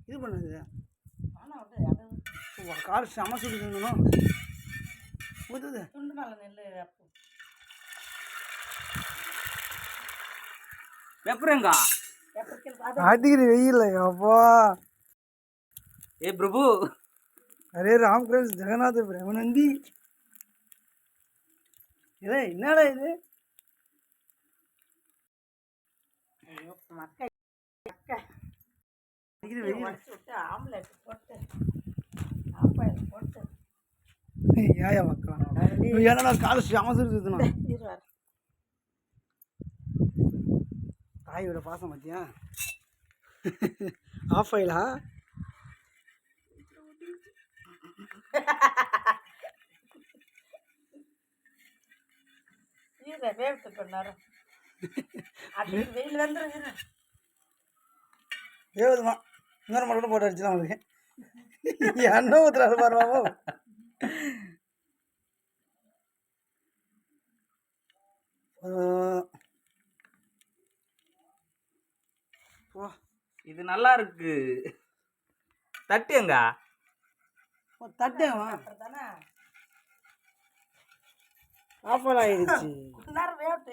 இது பண்ணுது கால் செம சுடுக்கணும் ஊற்றுது துண்டு மேலே நெல் வெப்புறங்க அடிக்கிற வெயில் அப்பா ஏ பிரபு அரே ராமகிருஷ்ண ஜெகநாத பிரேமநந்தி இதே என்னடா இது ஆம்லெட் போட்டு ஆப்பாயில் போட்டு ஏயா மக்கள் ஏன்னா கால் செம சுடுக்குதுண்ணா தாயோட பாசம் பார்த்தியா ஆஃப் ஆயிலா வேவிட்டு கொண்டாரு அது வெயில் வந்துருங்க வேவுதுமா இன்னொரு மட்டும் போட்டு அடிச்சுலாம் அவனுக்கு எண்ணெய் ஊற்றுறாரு பாருவாமோ இது நல்லா இருக்கு தட்டு எங்க தட்டேவா ஆஃப் ஆயிடுச்சு நேரம் வேவிட்டு